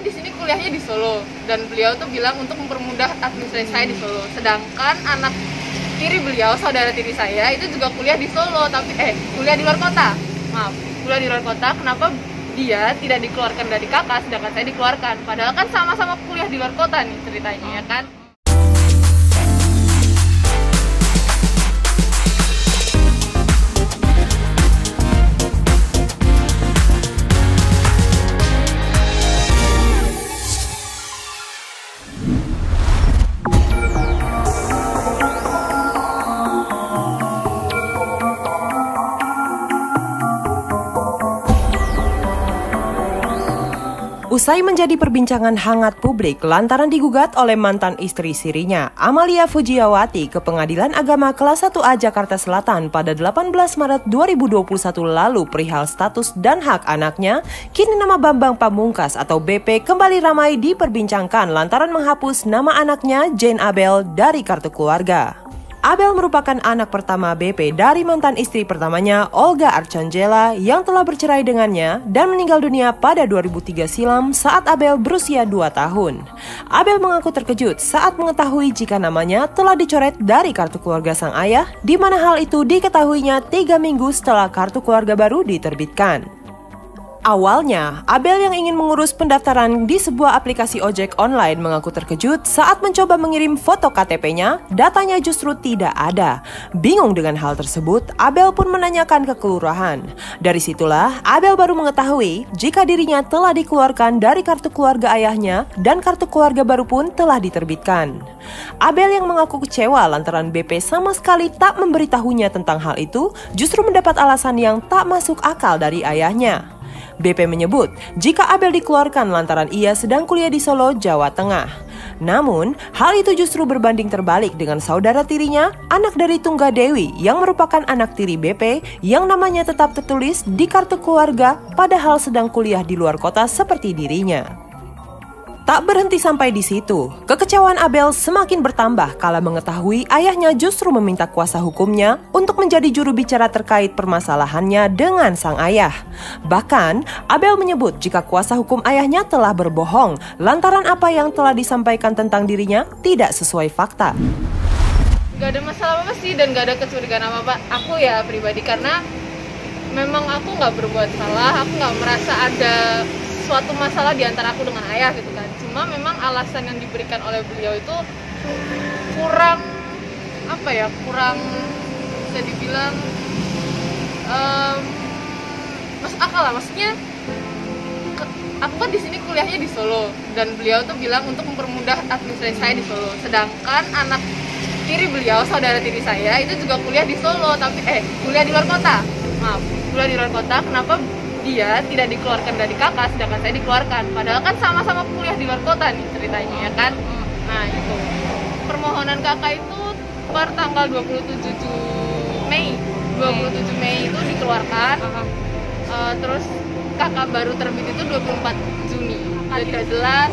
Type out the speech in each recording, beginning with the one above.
di sini kuliahnya di Solo dan beliau tuh bilang untuk mempermudah administrasi saya di Solo. Sedangkan anak tiri beliau, saudara tiri saya itu juga kuliah di Solo, tapi kuliah di luar kota. Maaf, kuliah di luar kota. Kenapa dia tidak dikeluarkan dari kakak sedangkan saya dikeluarkan? Padahal kan sama-sama kuliah di luar kota nih ceritanya ya kan. Usai menjadi perbincangan hangat publik lantaran digugat oleh mantan istri sirinya, Amalia Fujiawati ke Pengadilan Agama Kelas 1A Jakarta Selatan pada 18 Maret 2021 lalu perihal status dan hak anaknya, kini nama Bambang Pamungkas atau BP kembali ramai diperbincangkan lantaran menghapus nama anaknya Jane Abel dari kartu keluarga. Abel merupakan anak pertama BP dari mantan istri pertamanya, Olga Arcangela, yang telah bercerai dengannya dan meninggal dunia pada 2003 silam saat Abel berusia 2 tahun. Abel mengaku terkejut saat mengetahui jika namanya telah dicoret dari kartu keluarga sang ayah, di mana hal itu diketahuinya 3 minggu setelah kartu keluarga baru diterbitkan. Awalnya, Abel yang ingin mengurus pendaftaran di sebuah aplikasi ojek online mengaku terkejut saat mencoba mengirim foto KTP-nya, datanya justru tidak ada. Bingung dengan hal tersebut, Abel pun menanyakan ke kelurahan. Dari situlah, Abel baru mengetahui jika dirinya telah dikeluarkan dari kartu keluarga ayahnya dan kartu keluarga baru pun telah diterbitkan. Abel yang mengaku kecewa lantaran BP sama sekali tak memberitahunya tentang hal itu, justru mendapat alasan yang tak masuk akal dari ayahnya. BP menyebut jika Abel dikeluarkan lantaran ia sedang kuliah di Solo, Jawa Tengah. Namun, hal itu justru berbanding terbalik dengan saudara tirinya, anak dari Tungga Dewi yang merupakan anak tiri BP yang namanya tetap tertulis di kartu keluarga padahal sedang kuliah di luar kota seperti dirinya. Tak berhenti sampai di situ, kekecewaan Abel semakin bertambah kala mengetahui ayahnya justru meminta kuasa hukumnya untuk menjadi juru bicara terkait permasalahannya dengan sang ayah. Bahkan, Abel menyebut jika kuasa hukum ayahnya telah berbohong lantaran apa yang telah disampaikan tentang dirinya tidak sesuai fakta. Gak ada masalah apa sih dan gak ada kecurigaan apa-apa aku ya pribadi, karena memang aku gak berbuat salah, aku gak merasa ada suatu masalah di antara aku dengan ayah gitu kan. Cuma memang alasan yang diberikan oleh beliau itu kurang bisa dibilang masuk akal lah. Maksudnya aku kan di sini kuliahnya di Solo dan beliau tuh bilang untuk mempermudah administrasi saya di Solo. Sedangkan anak tiri beliau, saudara tiri saya itu juga kuliah di Solo, tapi kuliah di luar kota. Maaf, kuliah di luar kota. Kenapa dia tidak dikeluarkan dari kakak sedangkan saya dikeluarkan? Padahal kan sama-sama kuliah di luar kota nih ceritanya ya kan. Nah itu permohonan kakak itu per tanggal 27 Mei itu dikeluarkan. Terus kakak baru terbit itu 24 Juni. Jadi tidak jelas,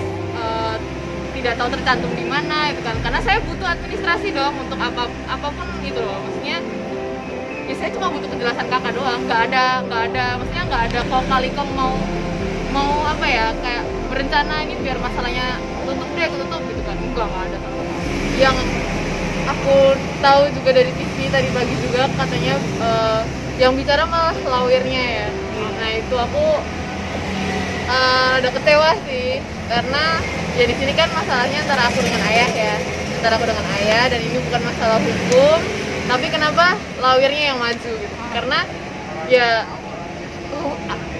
tidak tahu tercantum di mana itu kan, karena saya butuh administrasi dong untuk apapun gitu loh. Maksudnya ya saya cuma butuh kejelasan kakak doang, nggak ada maksudnya nggak ada kok kali mau apa ya, kayak berencana ini biar masalahnya tutup gitu kan, enggak ada. Yang aku tahu juga dari TV tadi pagi juga katanya yang bicara malah lawyernya ya. Nah itu aku udah kecewa sih, karena ya di sini kan masalahnya antara aku dengan ayah dan ini bukan masalah hukum. Tapi kenapa lawyernya yang maju gitu? Karena ya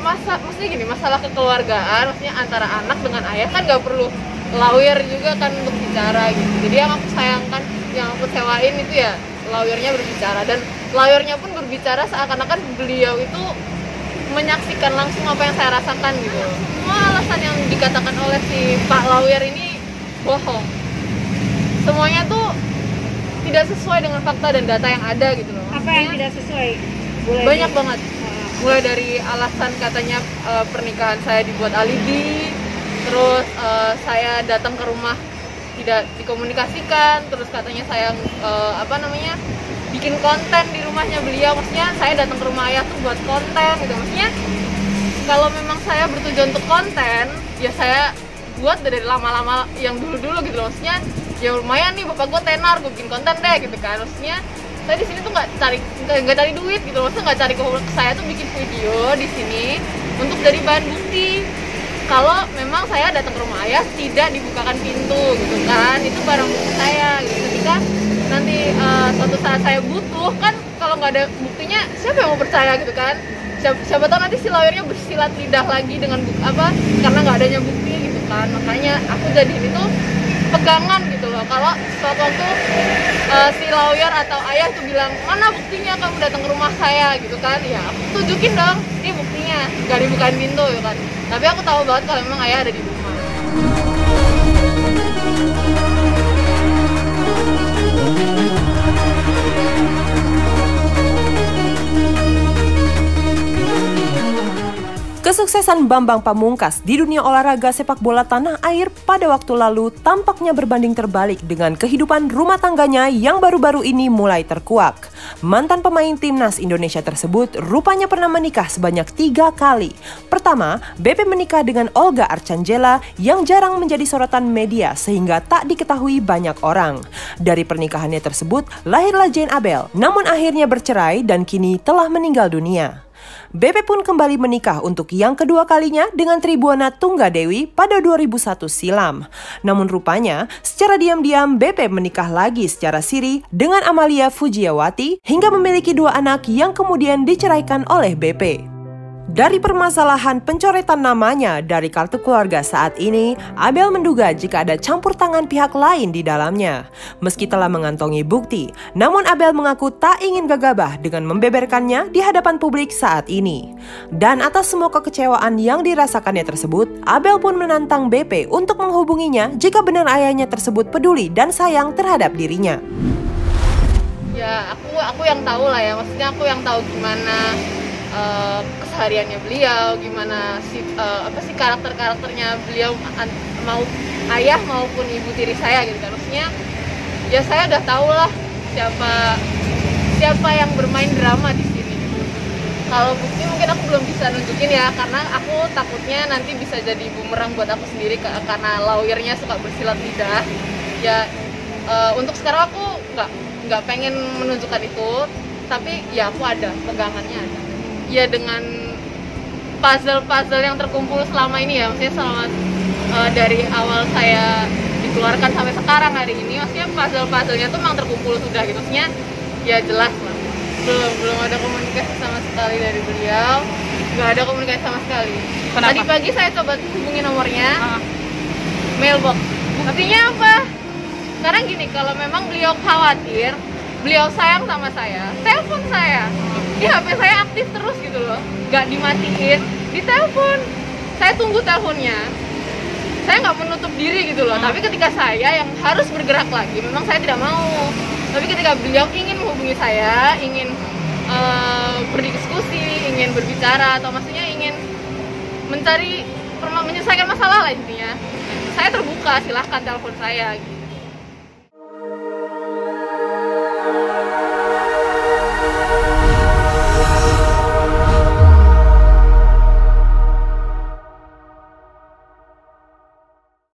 maksudnya gini, masalah kekeluargaan, maksudnya antara anak dengan ayah kan nggak perlu lawyer juga kan untuk bicara gitu. Jadi yang aku sayangkan, yang aku sewain itu ya lawyernya berbicara, dan lawyernya pun berbicara seakan-akan beliau itu menyaksikan langsung apa yang saya rasakan gitu. Semua alasan yang dikatakan oleh si Pak Lawyer ini bohong. Semuanya tuh tidak sesuai dengan fakta dan data yang ada gitu loh. Apa yang tidak sesuai? Banyak banget. Mulai dari alasan katanya pernikahan saya dibuat alibi, terus saya datang ke rumah tidak dikomunikasikan, terus katanya saya bikin konten di rumahnya beliau. Maksudnya saya datang ke rumah ayah tuh buat konten gitu. Maksudnya kalau memang saya bertujuan untuk konten, ya saya buat dari lama-lama yang dulu-dulu gitu loh. Maksudnya ya lumayan nih, bapak gue tenar, gue bikin konten deh gitu kan. Maksudnya saya di sini tuh nggak cari duit gitu loh. Maksudnya nggak cari saya tuh bikin video di sini untuk dari bahan bukti kalau memang saya datang ke rumah ayah tidak dibukakan pintu gitu kan, itu barang bukti saya gitu. Ketika nanti suatu saat saya butuh kan, kalau nggak ada buktinya siapa yang mau percaya gitu kan. Siapa tahu nanti si lawyernya bersilat lidah lagi dengan karena nggak adanya bukti gitu kan. Makanya aku jadiin itu pegangan gitu loh. Kalau suatu waktu si lawyer atau ayah tuh bilang, mana buktinya kamu datang ke rumah saya gitu kan, ya aku tunjukin dong, ini buktinya, gak dibukain pintu gitu kan. Tapi aku tahu banget kalau memang ayah ada di rumah. Kesuksesan Bambang Pamungkas di dunia olahraga sepak bola tanah air pada waktu lalu tampaknya berbanding terbalik dengan kehidupan rumah tangganya yang baru-baru ini mulai terkuak. Mantan pemain timnas Indonesia tersebut rupanya pernah menikah sebanyak 3 kali. Pertama, BP menikah dengan Olga Arcangela yang jarang menjadi sorotan media sehingga tak diketahui banyak orang. Dari pernikahannya tersebut, lahirlah Jane Abel, namun akhirnya bercerai dan kini telah meninggal dunia. BP pun kembali menikah untuk yang kedua kalinya dengan Tribuana Tunggadewi pada 2001 silam. Namun rupanya, secara diam-diam BP menikah lagi secara siri dengan Amalia Fujiawati hingga memiliki 2 anak yang kemudian diceraikan oleh BP. Dari permasalahan pencoretan namanya dari kartu keluarga saat ini, Abel menduga jika ada campur tangan pihak lain di dalamnya. Meski telah mengantongi bukti, namun Abel mengaku tak ingin gegabah dengan membeberkannya di hadapan publik saat ini. Dan atas semua kekecewaan yang dirasakannya tersebut, Abel pun menantang BP untuk menghubunginya jika benar ayahnya tersebut peduli dan sayang terhadap dirinya. Ya, aku yang tahu lah ya, maksudnya aku yang tahu gimana kesehariannya beliau, gimana sih karakternya beliau, mau ayah maupun ibu tiri saya gitu kan. Maksudnya ya saya udah tahu lah siapa yang bermain drama di sini gitu. Kalau bukti mungkin aku belum bisa nunjukin ya, karena aku takutnya nanti bisa jadi bumerang buat aku sendiri karena lawyernya suka bersilat lidah. Ya untuk sekarang aku nggak pengen menunjukkan itu, tapi ya aku ada pegangannya ada. Ya dengan puzzle yang terkumpul selama ini ya, maksudnya selama dari awal saya dikeluarkan sampai sekarang hari ini, maksudnya puzzle-puzzlenya tuh memang terkumpul sudah gitu. Maksudnya ya jelas lah, belum ada komunikasi sama sekali dari beliau, nggak ada komunikasi sama sekali. Kenapa? Tadi pagi saya coba hubungi nomornya, mailbox. Buktinya apa? Sekarang gini, kalau memang beliau khawatir, beliau sayang sama saya, telepon saya. Di HP saya aktif terus gitu loh, nggak dimatiin, ditelepon. Saya tunggu teleponnya. Saya nggak menutup diri gitu loh. Tapi ketika saya yang harus bergerak lagi, memang saya tidak mau. Tapi ketika beliau ingin menghubungi saya, ingin berdiskusi, ingin berbicara, atau maksudnya ingin menyelesaikan masalah lah intinya, saya terbuka, silahkan telepon saya gitu.